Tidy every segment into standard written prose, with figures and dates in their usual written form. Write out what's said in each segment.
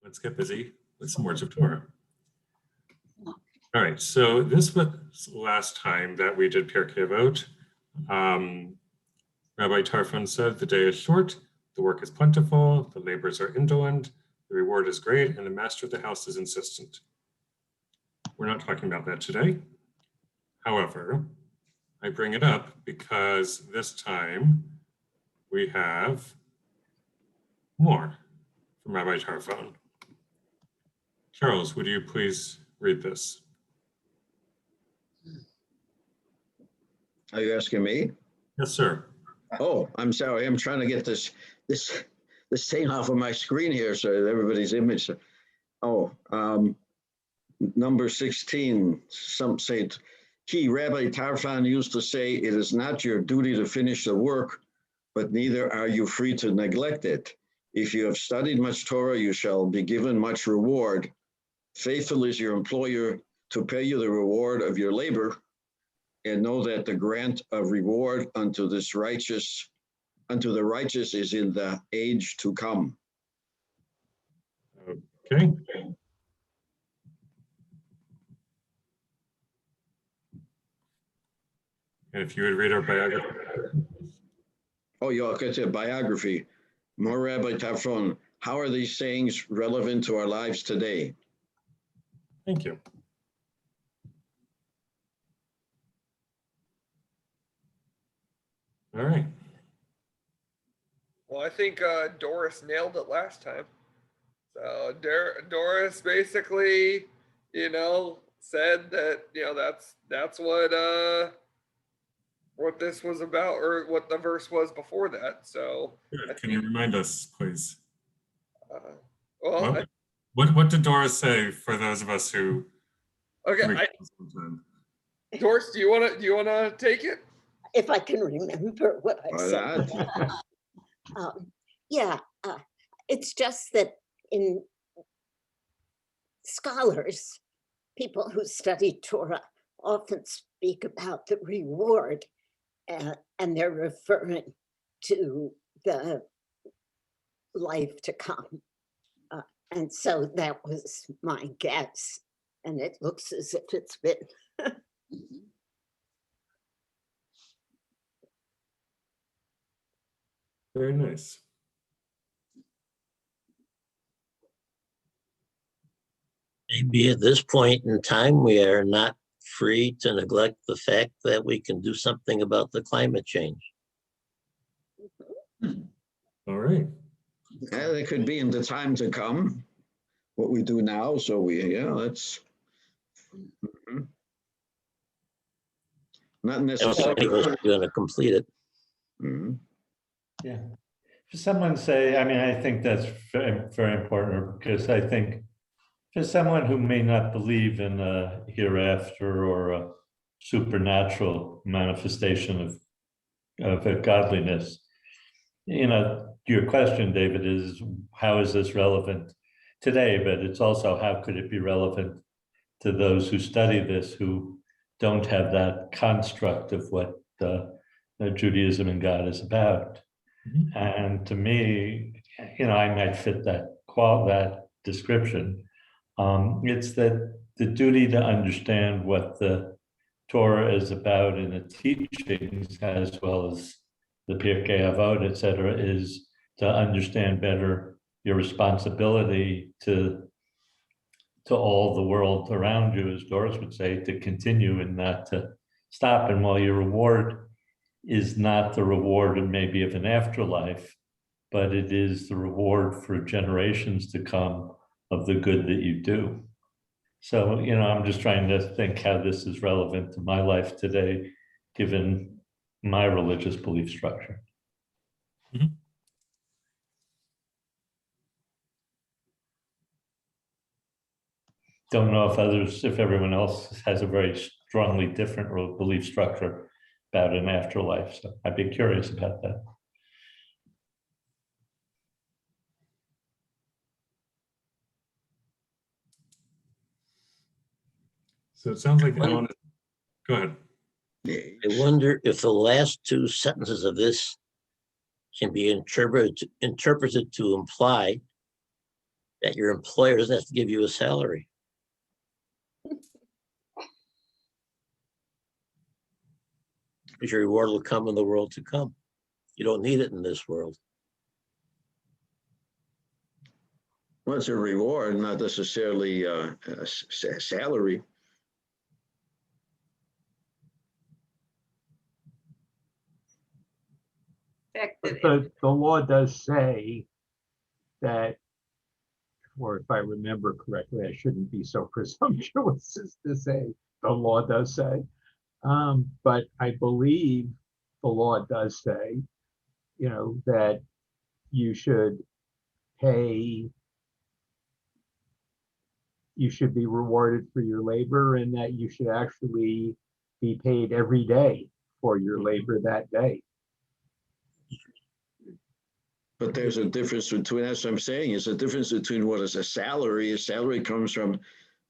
Let's get busy with some words of Torah. All right, so this was last time that we did Pirkei Avot. Rabbi Tarfon said, the day is short, the work is plentiful, the labors are indolent, the reward is great, and the master of the house is insistent. We're not talking about that today. However, I bring it up because this time we have more from Rabbi Tarfon. Charles, would you please read this? Are you asking me? Yes, sir. Oh, I'm sorry. I'm trying to get this thing off of my screen here so that everybody's image. Oh, number 16. Some say, Rabbi Tarfon used to say, it is not your duty to finish the work, but neither are you free to neglect it. If you have studied much Torah, you shall be given much reward. Faithful is your employer to pay you the reward of your labor, and know that the grant of reward unto the righteous is in the age to come. Okay. And if you would read our biography. Oh, yeah, okay, it's a biography. More Rabbi Tarfon, how are these sayings relevant to our lives today? Thank you. All right. Well, I think Doris nailed it last time. So Doris basically, said that, that's what this was about, or what the verse was before that. So Can you remind us, please? Well, what did Doris say for those of us who? Okay, Doris, do you wanna take it? If I can remember what I said. It's just that in scholars, people who study Torah often speak about the reward, and they're referring to the life to come. And so that was my guess. And it looks as if it's been. Very nice. Maybe at this point in time, we are not free to neglect the fact that we can do something about the climate change. All right. Yeah, they could be in the time to come, what we do now. So that's not necessarily going to complete it. Mm-hmm. Yeah. For someone say, I think that's very, very important, because I think for someone who may not believe in a hereafter or a supernatural manifestation of a godliness, your question, David, is how is this relevant today? But it's also how could it be relevant to those who study this, who don't have that construct of what Judaism and God is about. Mm-hmm. And to me, I might fit that description. It's that the duty to understand what the Torah is about in its teachings, as well as the Pirkei Avot, etc., is to understand better your responsibility to all the world around you, as Doris would say, to continue and not to stop. And while your reward is not the reward and maybe of an afterlife, but it is the reward for generations to come of the good that you do. So, I'm just trying to think how this is relevant to my life today, given my religious belief structure. Mm-hmm. Don't know if everyone else has a very strongly different belief structure about an afterlife. So I'd be curious about that. So it sounds like go ahead. I wonder if the last two sentences of this can be interpreted to imply that your employer doesn't have to give you a salary. Because your reward will come in the world to come. You don't need it in this world. Well, it's a reward, not necessarily a salary. Fact But that the law does say that, or if I remember correctly, I shouldn't be so presumptuous as to say the law does say. But I believe the law does say, that you should pay, you should be rewarded for your labor, and that you should actually be paid every day for your labor that day. But there's a difference between, that's what I'm saying, is a difference between what is a salary. A salary comes from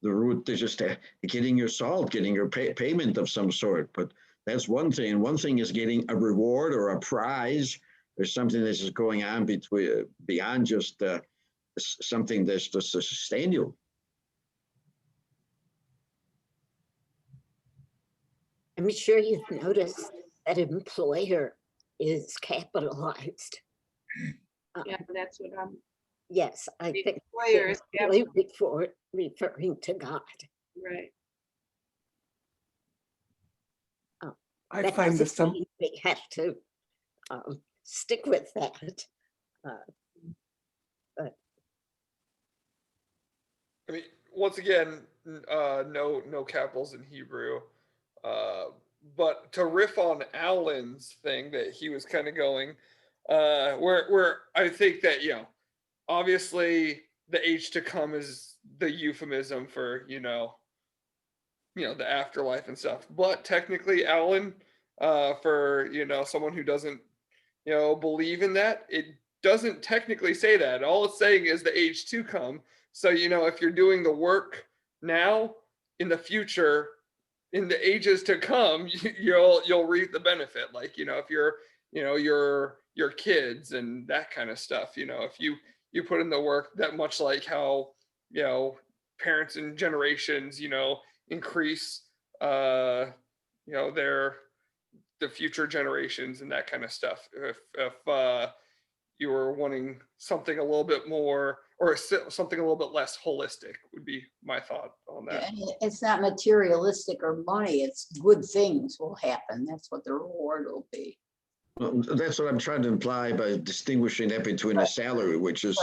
the root to just getting your salt, getting your payment of some sort. But that's one thing. One thing is getting a reward or a prize or something that's just going on beyond just something that's just to sustain you. I'm sure you've noticed that employer is capitalized. yeah, that's what I'm. Yes, I The think employer is employee before referring to God. right. I That find this doesn't mean we have to stick with that. I mean, once again, no capitals in Hebrew. But to riff on Alan's thing that he was kind of going, where I think that, obviously the age to come is the euphemism for, the afterlife and stuff. But technically, Alan, for, someone who doesn't, believe in that, it doesn't technically say that. All it's saying is the age to come. So, if you're doing the work now, in the future, in the ages to come, you'll reap the benefit. Like, if you're, your kids and that kind of stuff, if you put in the work, that much like how, parents and generations, increase, the future generations and that kind of stuff. If you were wanting something a little bit more, or something a little bit less holistic, would be my thought on that. And it's not materialistic or money, it's good things will happen. That's what the reward will be. Well, that's what I'm trying to imply by distinguishing that between a salary, which is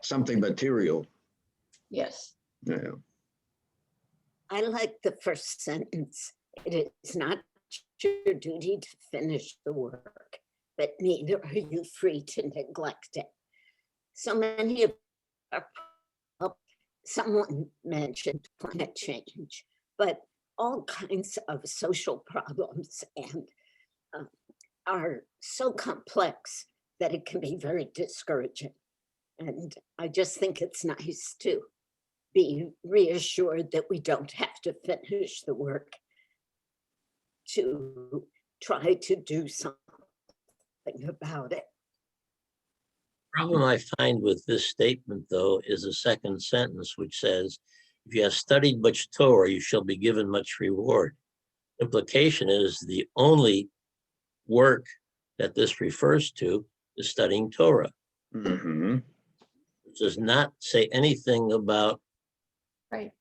something material. Yes. Yeah. I like the first sentence. It is not your duty to finish the work, but neither are you free to neglect it. So many of someone mentioned climate change, but all kinds of social problems and are so complex that it can be very discouraging. And I just think it's nice to be reassured that we don't have to finish the work to try to do something about it. Problem I find with this statement, though, is the second sentence, which says, if you have studied much Torah, you shall be given much reward. Implication is the only work that this refers to is studying Torah. Mm-hmm. It does not say anything about Right.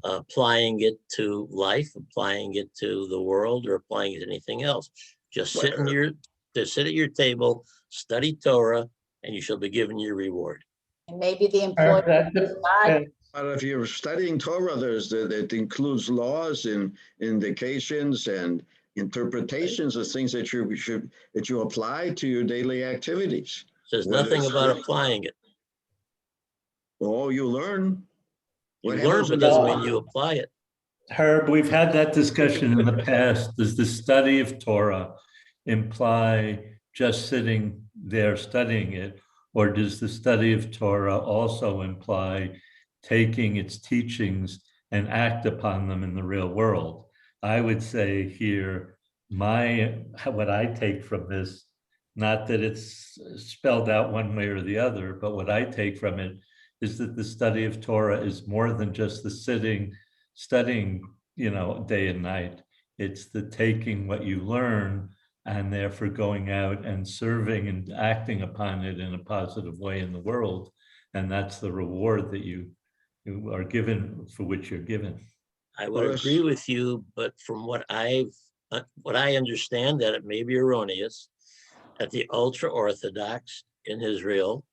applying it to life, applying it to the world, or applying it to anything else. Just sit at your table, study Torah, and you shall be given your reward. And maybe the employer does not. But if you're studying Torah, that includes laws and indications and interpretations of things that you apply to your daily activities. Says nothing about applying it. Oh, you learn. You What learn, happens but when doesn't you- mean you apply it. Herb, we've had that discussion in the past. Does the study of Torah imply just sitting there studying it? Or does the study of Torah also imply taking its teachings and act upon them in the real world? I would say here, what I take from this, not that it's spelled out one way or the other, but what I take from it is that the study of Torah is more than just the studying, day and night. It's the taking what you learn and therefore going out and serving and acting upon it in a positive way in the world. And that's the reward that you are given, for which you're given. I would Well, agree with you, but from what I understand, that it may be erroneous, that the ultra-Orthodox in Israel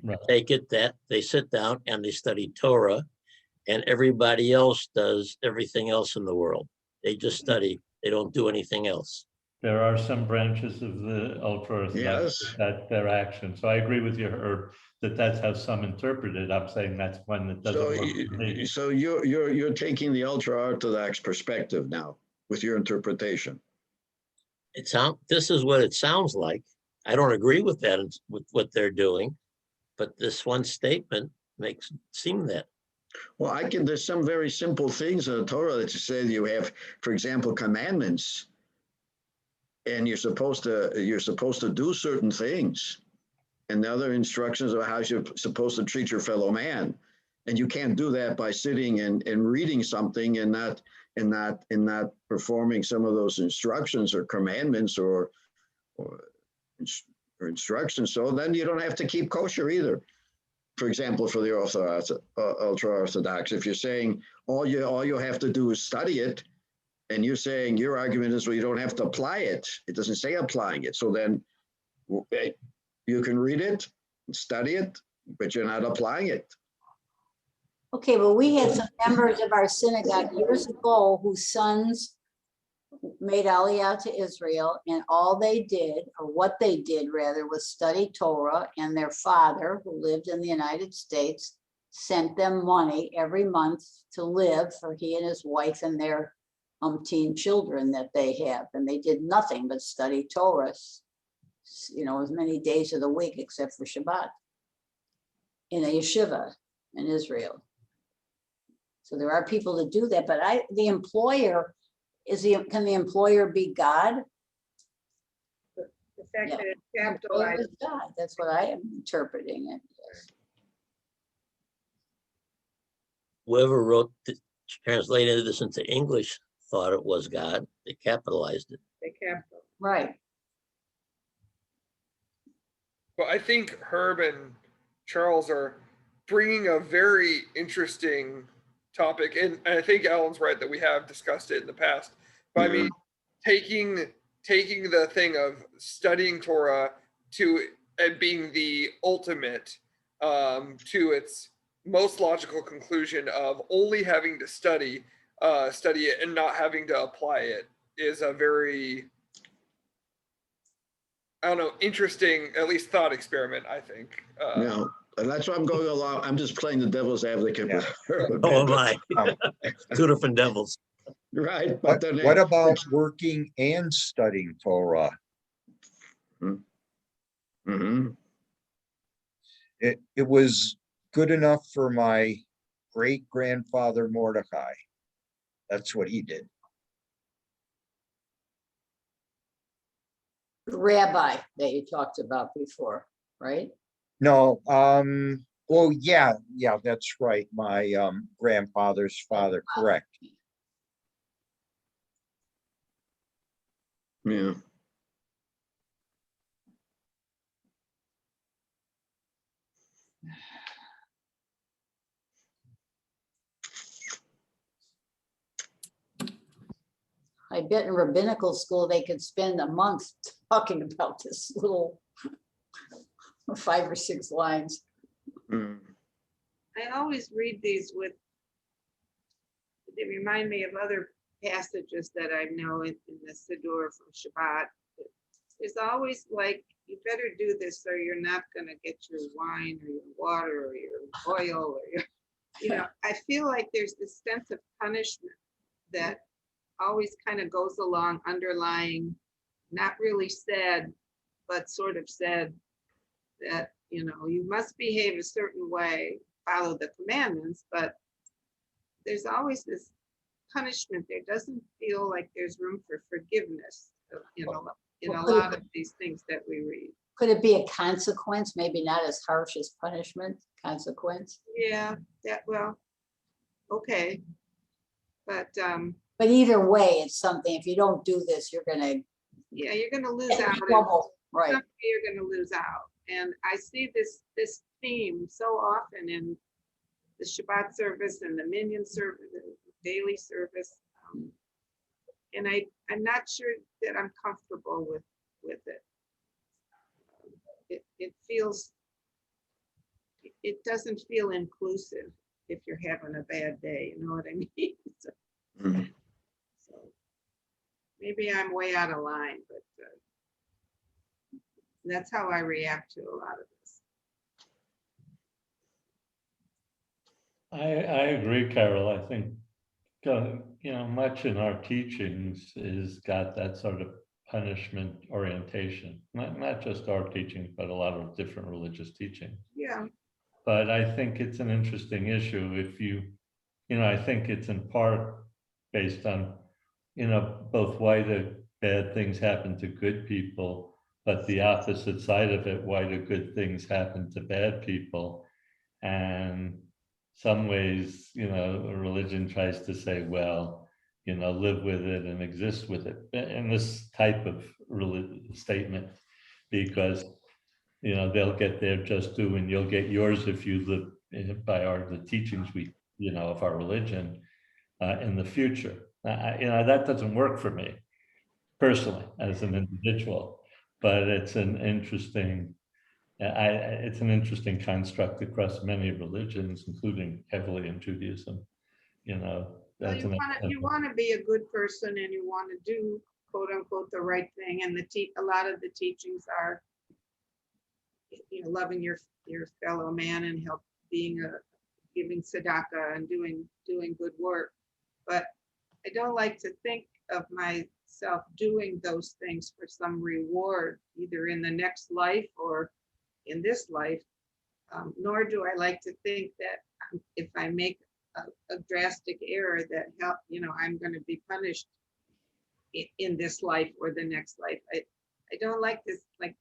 Right. take it that they sit down and they study Torah, and everybody else does everything else in the world. They just study, they don't do anything else. There are some branches of the ultra-Orthodox Yes. that their action. So I agree with you, Herb, that that's how some interpret it. I'm saying that's one that doesn't work for me. So you're taking the ultra-Orthodox perspective now with your interpretation. This is what it sounds like. I don't agree with that, with what they're doing, but this one statement makes it seem that. Well, there's some very simple things in the Torah that you say you have, for example, commandments, and you're supposed to do certain things, and the other instructions of how you're supposed to treat your fellow man, and you can't do that by sitting and reading something and not performing some of those instructions or commandments or instructions. So then you don't have to keep kosher either. For example, for the ultra-Orthodox, if you're saying all you have to do is study it, and you're saying your argument is, well, you don't have to apply it. It doesn't say applying it. So then you can read it, study it, but you're not applying it. Okay, well, we had some members of our synagogue years ago whose sons made Aliyah to Israel, and all they did, or what they did rather, was study Torah, and their father, who lived in the United States, sent them money every month to live for he and his wife and their umpteen children that they have. And they did nothing but study Torah, as many days of the week except for Shabbat, in a yeshiva in Israel. So there are people that do that, but the employer, can the employer be God? The fact Yeah. that it's The employer capitalized. is God. That's what I am interpreting it. Yes. Whoever translated this into English thought it was God. They capitalized it. They capital. Right. But I think Herb and Charles are bringing a very interesting topic, and I think Alan's right that we have discussed it in the past. But I mean, taking the thing of studying Torah to and being the ultimate to its most logical conclusion of only having to study it and not having to apply it is a very, I don't know, interesting, at least thought experiment, I think. And that's why I'm going along. I'm just playing the devil's advocate. Yeah. Oh my, two different devils. Right. But then What about working and studying Torah? Mm-hmm. It was good enough for my great-grandfather Mordecai. That's what he did. The rabbi that you talked about before, right? No, well, yeah, that's right. My grandfather's father, correct. Yeah. I bet in rabbinical school, they could spend a month talking about this little 5 or 6 lines. Mm. I always read these they remind me of other passages that I know in the Siddur from Shabbat. It's always like, you better do this or you're not gonna get your wine or your water or your oil or your, I feel like there's this sense of punishment that always kind of goes along underlying, not really said, but sort of said that, you must behave a certain way, follow the commandments, but there's always this punishment. There doesn't feel like there's room for forgiveness in a lot of these things that we read. Could it be a consequence? Maybe not as harsh as punishment, consequence. Yeah, that, well, okay. But But either way, it's something, if you don't do this, you're gonna yeah, you're gonna lose get in out. trouble, right? Someday you're gonna lose out. And I see this theme so often in the Shabbat service and the minyan service, the daily service. And I'm not sure that I'm comfortable with it. It feels, it doesn't feel inclusive if you're having a bad day, you know what I mean? So maybe I'm way out of line, but that's how I react to a lot of this. I agree, Carol. I think, much in our teachings is got that sort of punishment orientation, not just our teachings, but a lot of different religious teachings. Yeah. But I think it's an interesting issue if I think it's in part based on, both why the bad things happen to good people, but the opposite side of it, why do good things happen to bad people? And some ways, religion tries to say, well, live with it and exist with it. And this type of statement, because, they'll get their just due and you'll get yours if you live by the teachings of our religion in the future. That doesn't work for me personally as an individual, but it's an interesting construct across many religions, including heavily in Judaism. Well, you want to be a good person and you want to do quote unquote the right thing, and a lot of the teachings are, loving your fellow man and giving tzedakah and doing good work. But I don't like to think of myself doing those things for some reward, either in the next life or in this life. Nor do I like to think that if I make a drastic error that I'm going to be punished in this life or the next life. I don't like this, like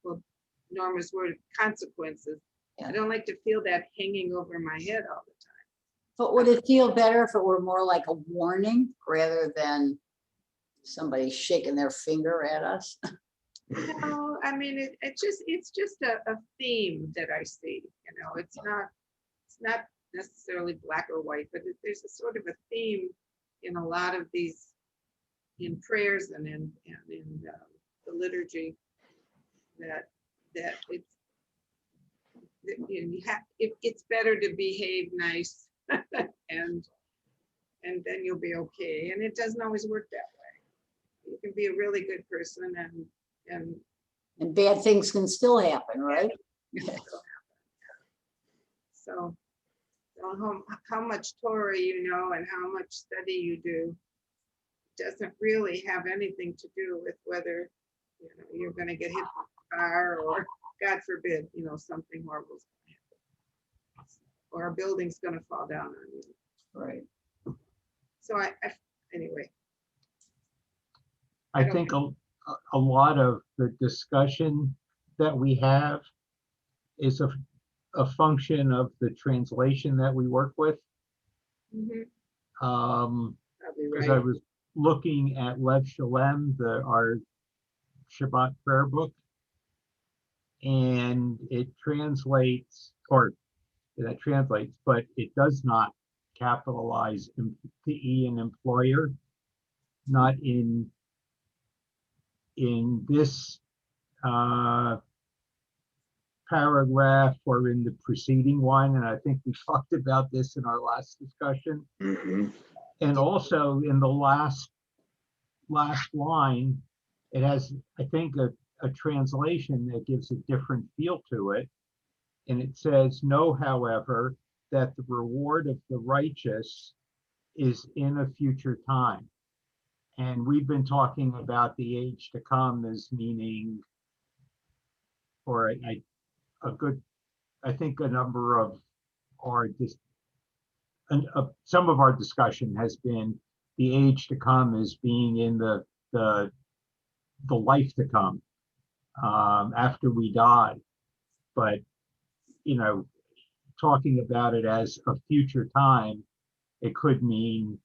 Norma's word, consequences. Yeah. I don't like to feel that hanging over my head all the time. But would it feel better if it were more like a warning rather than somebody shaking their finger at us? No, I mean, it's just a theme that I see, it's not necessarily black or white, but there's a sort of a theme in a lot of these, in prayers and in the liturgy, that it's better to behave nice and then you'll be okay. And it doesn't always work that way. You can be a really good person and bad things can still happen, right? So how much Torah you know and how much study you do doesn't really have anything to do with whether you're going to get hit by a car or, God forbid, something horrible is going to happen, or a building's going to fall down on you. Right. So anyway. I think a lot of the discussion that we have is a function of the translation that we work with. Mm-hmm. Because I was looking at Lev Shalem, our Shabbat prayer book, and it translates, but it does not capitalize employee and employer, not in this paragraph or in the preceding one, and I think we talked about this in our last discussion. Mm-hmm. And also in the last line, it has, I think, a translation that gives a different feel to it. And it says, "Know, however, that the reward of the righteous is in a future time." And we've been talking about the age to come as meaning, or I think a number of some of our discussion has been the age to come as being in the life to come. after we die. But, you know, talking about it as a future time, it could mean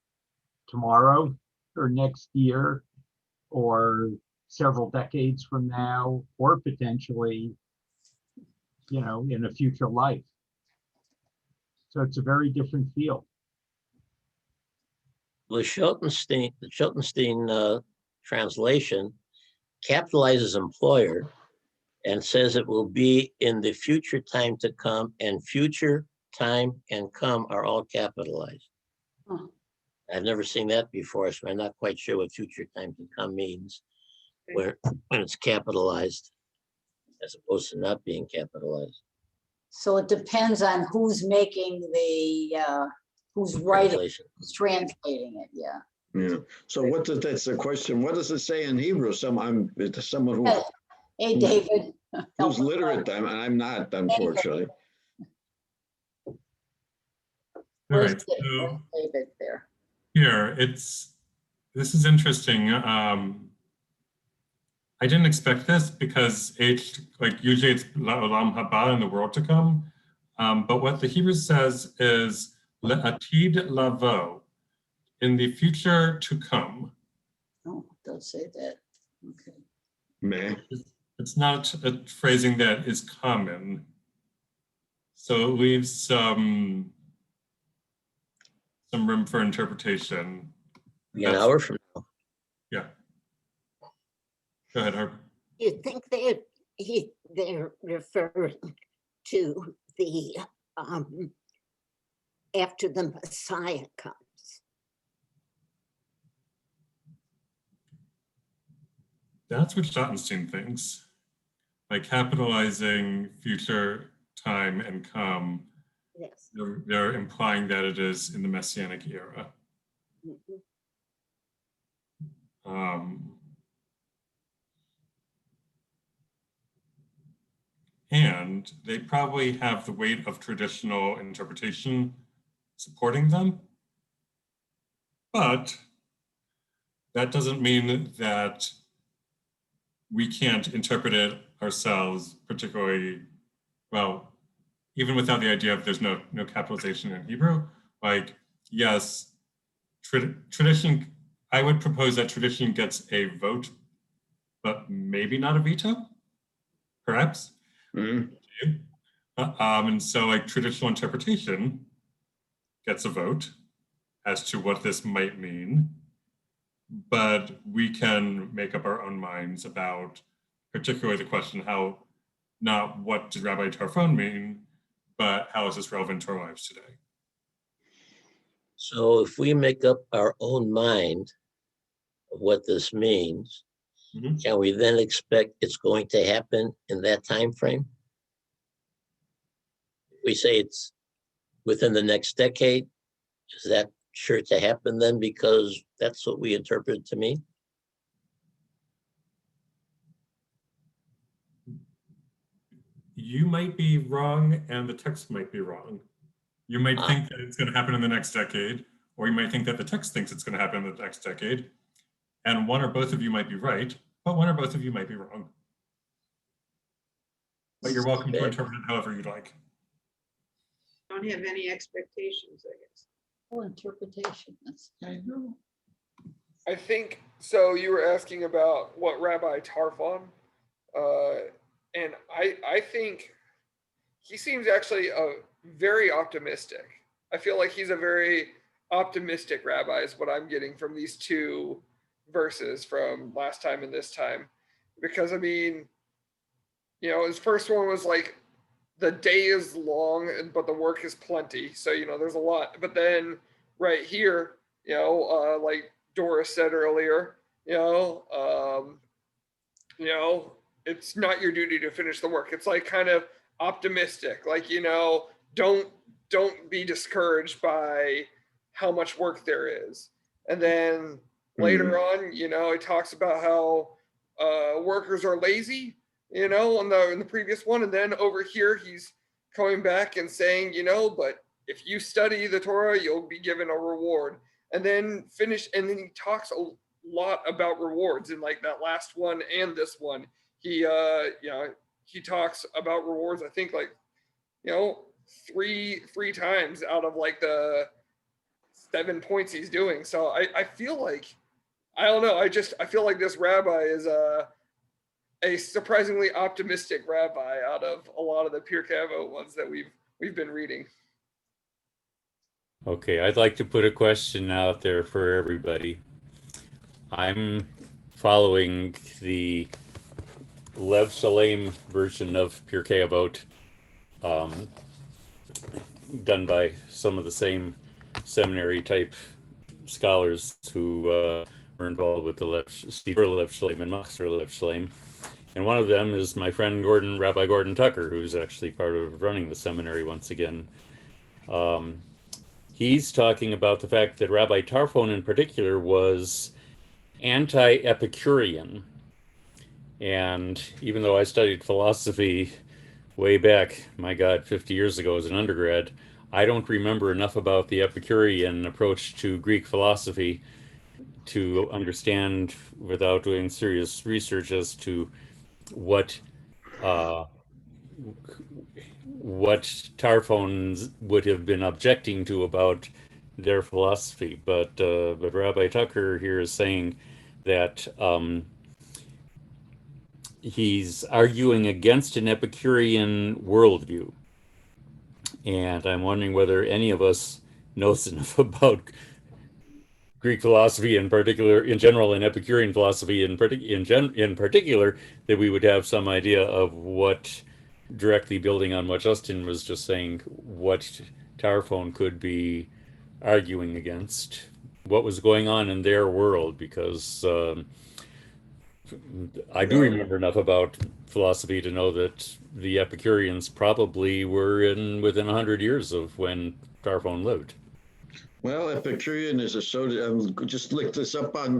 tomorrow or next year or several decades from now, or potentially, you know, in a future life. So it's a very different field. The Schottenstein translation capitalizes employer and says it will be in the future time to come, and future time and come are all capitalized. Huh. I've never seen that before, so I'm not quite sure what future time to come means when it's capitalized as opposed to not being capitalized. So it depends on who's making the, who's writing, Translation. who's translating it, yeah. Yeah. So what does, that's the question. What does it say in Hebrew? Someone who, Hey, David. who's literate. I'm not, unfortunately. All Where's right, David? so Where's David there? here, this is interesting. I didn't expect this because usually it's Olam Haba, in the world to come. But what the Hebrew says is Le'atid lavo, in the future to come. Oh, don't say that. Okay. Meh. It's not a phrasing that is common. So it leaves some room for interpretation. An hour from now. Yeah. Go ahead, Harper. You think they're referring to the after the Messiah comes? That's what Schottenstein thinks. By capitalizing future time and come, Yes. they're implying that it is in the Messianic era. Mhm. And they probably have the weight of traditional interpretation supporting them. But that doesn't mean that we can't interpret it ourselves, particularly, well, even without the idea of there's no capitalization in Hebrew. Like, yes, tradition, I would propose that tradition gets a vote, but maybe not a veto, perhaps. Mhm. And so like traditional interpretation gets a vote as to what this might mean, but we can make up our own minds about particularly the question how, not what did Rabbi Tarfon mean, but how is this relevant to our lives today? So if we make up our own mind of what this means, can we then expect it's going to happen in that time frame? We say it's within the next decade. Is that sure to happen then, because that's what we interpret to mean? You might be wrong and the text might be wrong. You might think that it's going to happen in the next decade, or you might think that the text thinks it's going to happen in the next decade. And one or both of you might be right, but one or both of you might be wrong. But you're welcome to interpret it however you'd like. Don't have any expectations, I guess. Oh, interpretation. That's, I know. I think so. You were asking about what Rabbi Tarfon, and I think he seems actually very optimistic. I feel like he's a very optimistic rabbi is what I'm getting from these two verses from last time and this time, because I mean, you know, his first one was like, the day is long, but the work is plenty. So, you know, there's a lot. But then right here, you know, like Doris said earlier, you know, it's not your duty to finish the work. It's like kind of optimistic, like, you know, don't be discouraged by how much work there is. And then later on, you know, it talks about how workers are lazy, you know, in the previous one. And then over here, he's coming back and saying, you know, but if you study the Torah, you'll be given a reward. And then and then he talks a lot about rewards in like that last one and this one. he he talks about rewards, I think like, three times out of like the 7 points he's doing. So I feel like, I don't know, I feel like this rabbi is a surprisingly optimistic rabbi out of a lot of the Pirkei Avot ones that we've been reading. Okay, I'd like to put a question out there for everybody. I'm following the Lev Shalem version of Pirkei Avot, done by some of the same seminary type scholars who were involved with the Lev Shalem and Master Lev Shalem. And one of them is my friend Rabbi Gordon Tucker, who's actually part of running the seminary once again. He's talking about the fact that Rabbi Tarfon in particular was anti-Epicurean. And even though I studied philosophy way back, my God, 50 years ago as an undergrad, I don't remember enough about the Epicurean approach to Greek philosophy to understand, without doing serious research, as to what Tarfon would have been objecting to about their philosophy. But Rabbi Tucker here is saying that he's arguing against an Epicurean worldview. And I'm wondering whether any of us knows enough about Greek philosophy in particular, in general, and Epicurean philosophy in particular, that we would have some idea of what, directly building on what Justin was just saying, what Tarfon could be arguing against, what was going on in their world, because I do remember enough about philosophy to know that the Epicureans probably were within 100 years of when Tarfon lived. Well, Epicurean is just looked this up on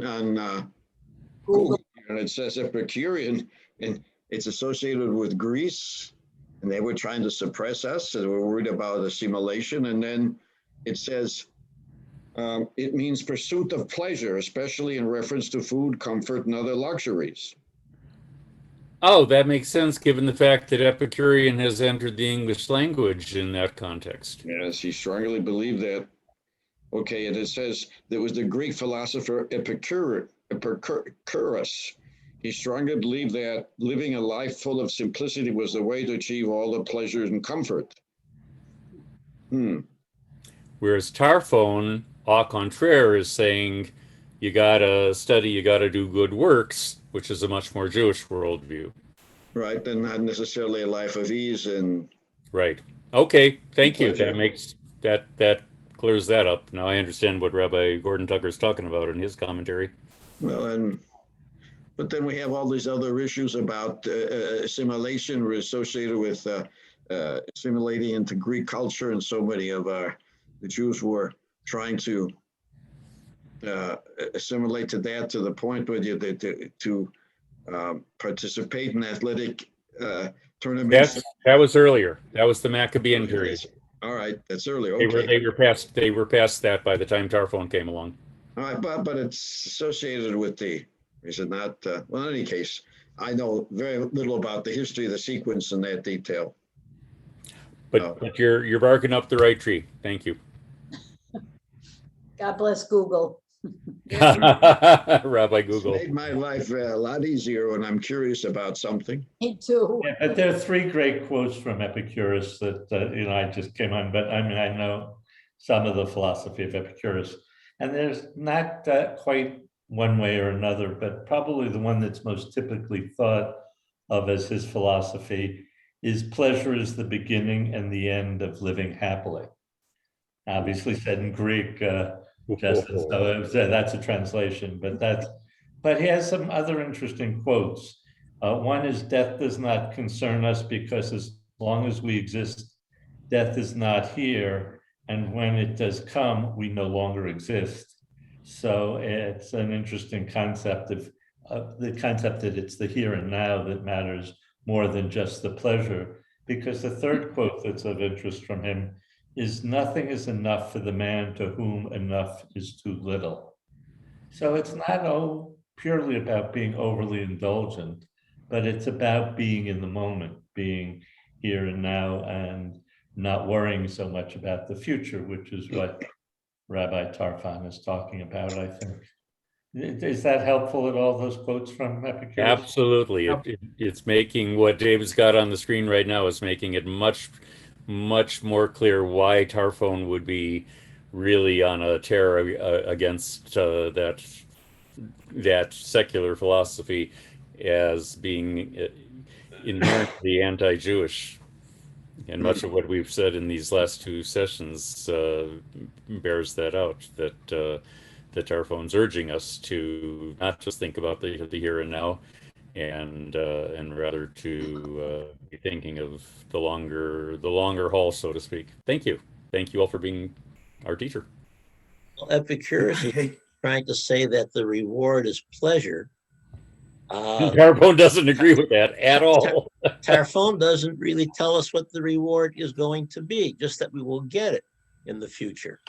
Google, and it says Epicurean, and it's associated with Greece, and they were trying to suppress us, and they were worried about assimilation. And then it says it means pursuit of pleasure, especially in reference to food, comfort, and other luxuries. Oh, that makes sense, given the fact that Epicurean has entered the English language in that context. Yes, he strongly believed that. Okay, and it says there was the Greek philosopher Epicurus. He strongly believed that living a life full of simplicity was the way to achieve all the pleasures and comfort. Whereas Tarfon, au contraire, is saying you gotta study, you gotta do good works, which is a much more Jewish worldview. Right, and not necessarily a life of ease and. Right. Okay. Thank you. Pleasure. That makes that clears that up. Now I understand what Rabbi Gordon Tucker is talking about in his commentary. Well, but then we have all these other issues about assimilation associated with assimilating into Greek culture, and so many of the Jews were trying to assimilate to that, to the point where to participate in athletic tournaments. That was earlier. That was the Maccabean period. All right, that's early. Okay. They were past that by the time Tarfon came along. All right, but it's associated with is it not? Well, in any case, I know very little about the history of the sequence in that detail. But you're barking up the right tree. Thank you. God bless Google. Rabbi Google. It's made my life a lot easier when I'm curious about something. Me too. Yeah, but there are three great quotes from Epicurus that I just came on, but I mean, I know some of the philosophy of Epicurus, and there's not quite one way or another, but probably the one that's most typically thought of as his philosophy is pleasure is the beginning and the end of living happily. Obviously said in Greek, Justin, so that's a translation, but he has some other interesting quotes. One is, death does not concern us because as long as we exist, death is not here. And when it does come, we no longer exist. So it's an interesting concept of the concept that it's the here and now that matters more than just the pleasure. Because the third quote that's of interest from him is, nothing is enough for the man to whom enough is too little. So it's not purely about being overly indulgent, but it's about being in the moment, being here and now, and not worrying so much about the future, which is what Rabbi Tarfon is talking about, I think. Is that helpful at all, those quotes from Epicurus? Absolutely. It's making what David's got on the screen right now is making it much more clear why Tarfon would be really on a tear against that secular philosophy as being inherently anti-Jewish. And much of what we've said in these last two sessions bears that out, that that Tarfon's urging us to not just think about the here and now, and rather to be thinking of the longer haul, so to speak. Thank you all for being our teacher. Well, Epicurus is trying to say that the reward is pleasure. Tarfon doesn't agree with that at all. Tarfon doesn't really tell us what the reward is going to be, just that we will get it in the future.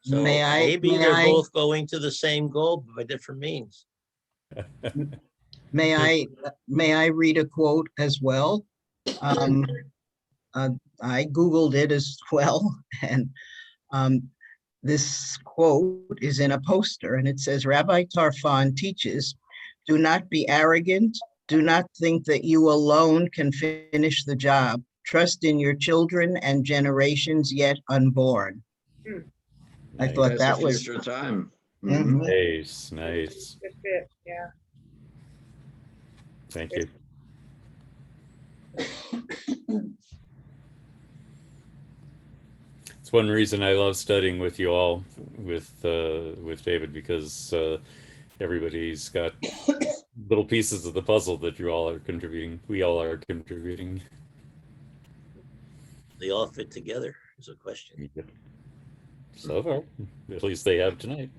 So maybe they're both going to the same goal, but by different means. May I read a quote as well? I Googled it as well, and this quote is in a poster, and it says, Rabbi Tarfon teaches, do not be arrogant. Do not think that you alone can finish the job. Trust in your children and generations yet unborn. I thought that was future time. Nice. Good fit, yeah. Thank you. It's one reason I love studying with you all, with David, because everybody's got little pieces of the puzzle that you all are contributing. We all are contributing. They all fit together is a question. Yep. So far, at least they have tonight.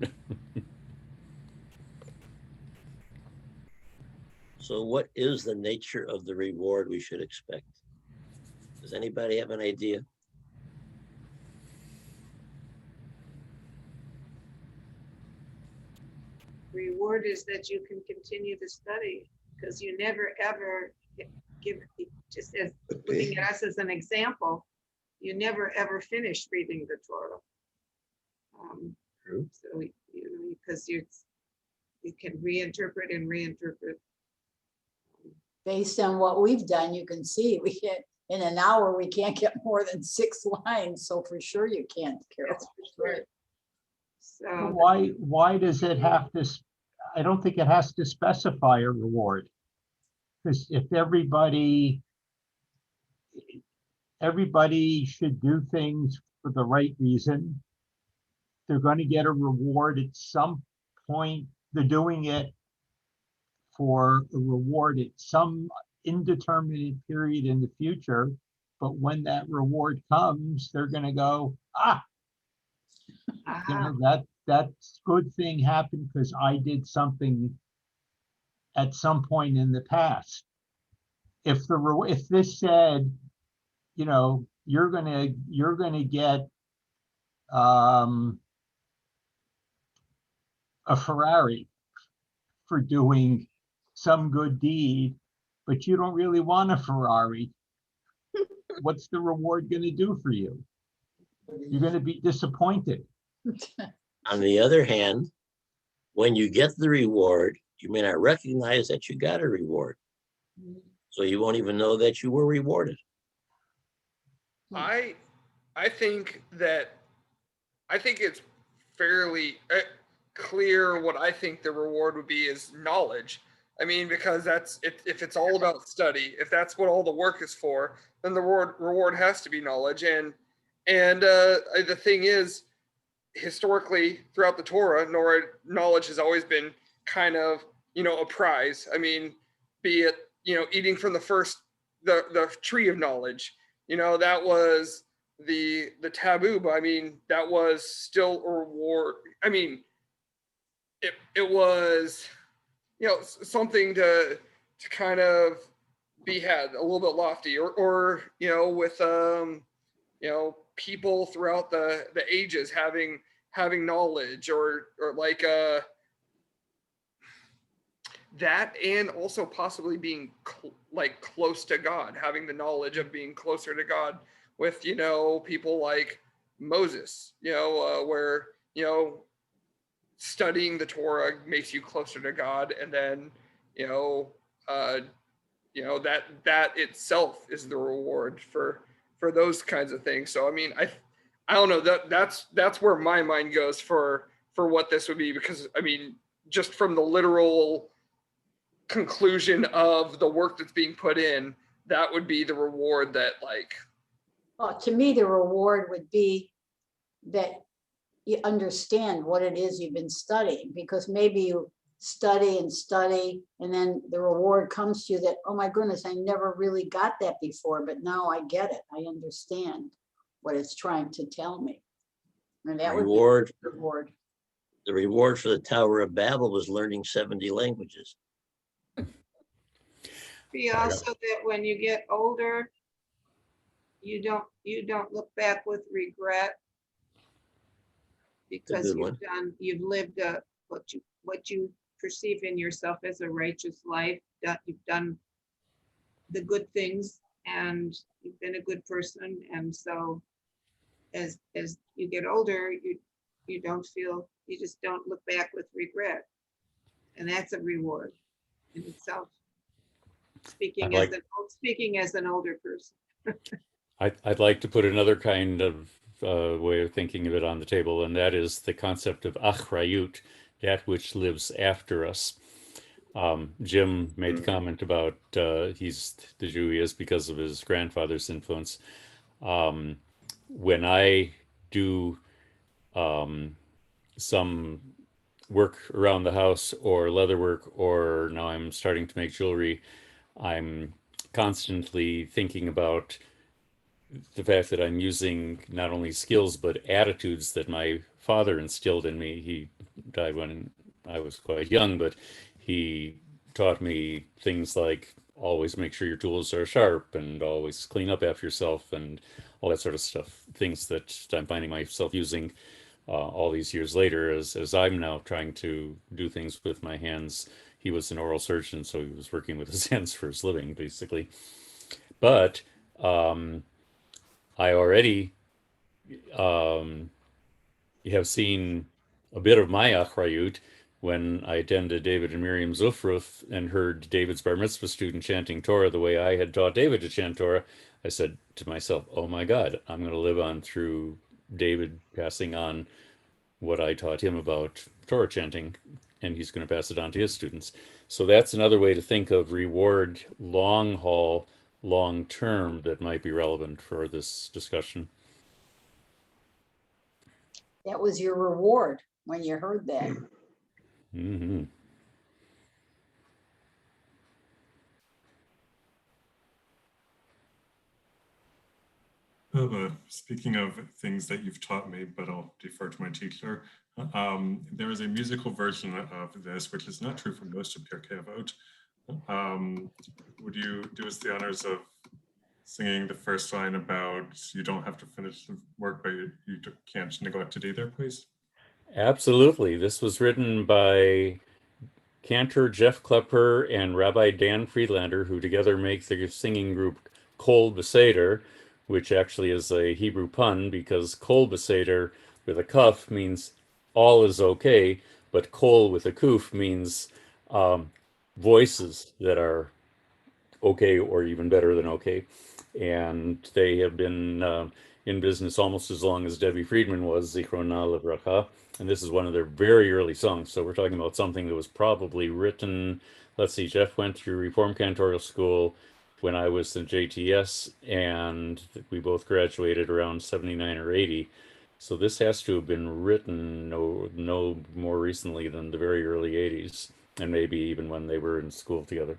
So what is the nature of the reward we should expect? Does anybody have an idea? Reward is that you can continue to study, because you never ever give, just as looking at us as an example, you never ever finish reading the Torah. So because you can reinterpret and reinterpret. Based on what we've done, you can see we can't, in an hour, we can't get more than 6 lines. So for sure you can't, Carol. That's for sure. So Why does it have to, I don't think it has to specify a reward. Because if everybody should do things for the right reason, they're going to get a reward at some point. They're doing it for a reward at some indeterminate period in the future. But when that reward comes, they're going to go, you know, that good thing happened because I did something at some point in the past. If this said, you know, you're gonna get a Ferrari for doing some good deed, but you don't really want a Ferrari, what's the reward going to do for you? You're going to be disappointed. On the other hand, when you get the reward, you may not recognize that you got a reward. So you won't even know that you were rewarded. I think it's fairly clear what I think the reward would be is knowledge. I mean, because that's if it's all about study, if that's what all the work is for, then the reward has to be knowledge. And the thing is, historically throughout the Torah, knowledge has always been kind of, you know, a prize. I mean, be it, you know, eating from the tree of knowledge, you know, that was the taboo, but I mean, that was still a reward. I mean, it was, you know, something to kind of be had a little bit lofty, or you know, with you know, people throughout the ages having knowledge, or like that, and also possibly being like close to God, having the knowledge of being closer to God with, you know, people like Moses, you know, where, you know, studying the Torah makes you closer to God. And then, you know, that itself is the reward for those kinds of things. So, I mean, I don't know, that's where my mind goes for what this would be, because I mean, just from the literal conclusion of the work that's being put in, that would be the reward that, like, Well, to me, the reward would be that you understand what it is you've been studying, because maybe you study and study, and then the reward comes to you that, oh my goodness, I never really got that before, but now I get it. I understand what it's trying to tell me. And that would be Reward. the reward. The reward for the Tower of Babel was learning 70 languages. Be also that when you get older, you don't look back with regret, because you've lived what you perceive in yourself as a righteous life, that you've done the good things and you've been a good person. And so as you get older, you just don't look back with regret. And that's a reward in itself. Speaking as an older person. I'd like to put another kind of way of thinking of it on the table, and that is the concept of Achrayut, that which lives after us. Jim made the comment about he's the Jew he is because of his grandfather's influence. When I do some work around the house or leather work, or now I'm starting to make jewelry, I'm constantly thinking about the fact that I'm using not only skills but attitudes that my father instilled in me. He died when I was quite young, but he taught me things like always make sure your tools are sharp and always clean up after yourself and all that sort of stuff. Things that I'm finding myself using all these years later as I'm now trying to do things with my hands. He was an oral surgeon, so he was working with his hands for his living, basically. But I already have seen a bit of my Achrayut when I attended David and Miriam Zufruth and heard David's bar mitzvah student chanting Torah the way I had taught David to chant Torah. I said to myself, oh my God, I'm going to live on through David passing on what I taught him about Torah chanting, and he's going to pass it on to his students. So that's another way to think of reward, long haul, long term, that might be relevant for this discussion. That was your reward when you heard that. Mm-hmm. Speaking of things that you've taught me, but I'll defer to my teacher, there is a musical version of this, which is not true for most of Pirkei Avot. Would you do us the honors of singing the first line about you don't have to finish the work, but you can't neglect it either, please? Absolutely. This was written by Cantor Jeff Klepper and Rabbi Dan Friedlander, who together make the singing group Kol Beseder, which actually is a Hebrew pun, because Kol Beseder with a kuf means all is okay, but Kol with a kuf means voices that are okay or even better than okay. And they have been in business almost as long as Debbie Friedman was, Zichrona Livracha. And this is one of their very early songs. So we're talking about something that was probably written, let's see, Jeff went through Reform Cantorial School when I was in JTS, and we both graduated around 79 or 80. So this has to have been written no more recently than the very early 80s, and maybe even when they were in school together.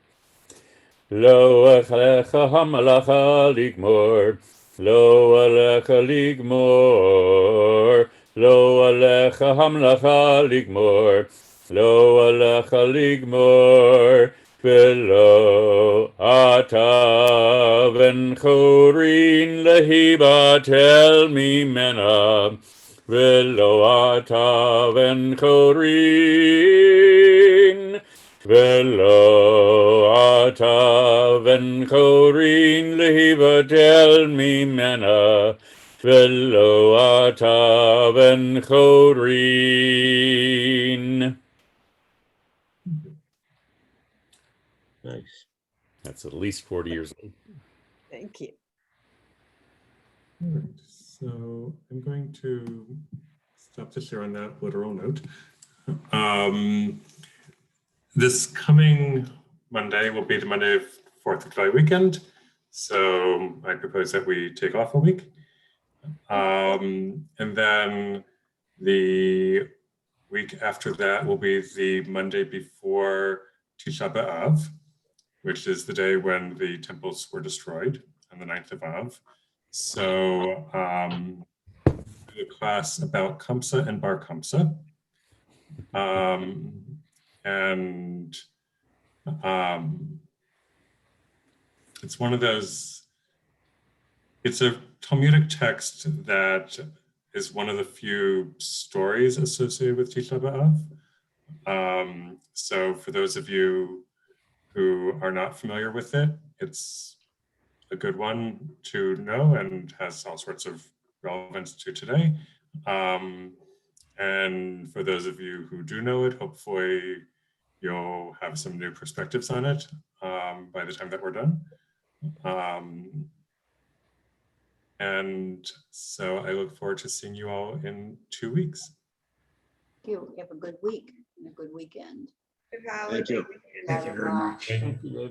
Lo alecha hamalacha ligmor, lo alecha ligmor, lo alecha hamlacha ligmor, lo alecha ligmor, velo ata ben chorin lehibatel mimena, velo ata ben chorin Velo ata ven chorin lehivatel mimena. Velo ata ven chorin. Nice. That's at least 40 years old. Thank you. All right, so I'm going to stop the share on that literal note. This coming Monday will be the Monday of 4th of July weekend. So I propose that we take off a week. And then the week after that will be the Monday before Tisha B'Av, which is the day when the temples were destroyed on the 9th of Av. So the class about Kamsa and Bar Kamsa. It's one of those, it's a Talmudic text that is one of the few stories associated with Tisha B'Av. So for those of you who are not familiar with it, it's a good one to know and has all sorts of relevance to today. And for those of you who do know it, hopefully you'll have some new perspectives on it by the time that we're done. And so I look forward to seeing you all in 2 weeks. Thank you. Have a good week and a good weekend. Good holiday. you. Thank you very much. Thank you.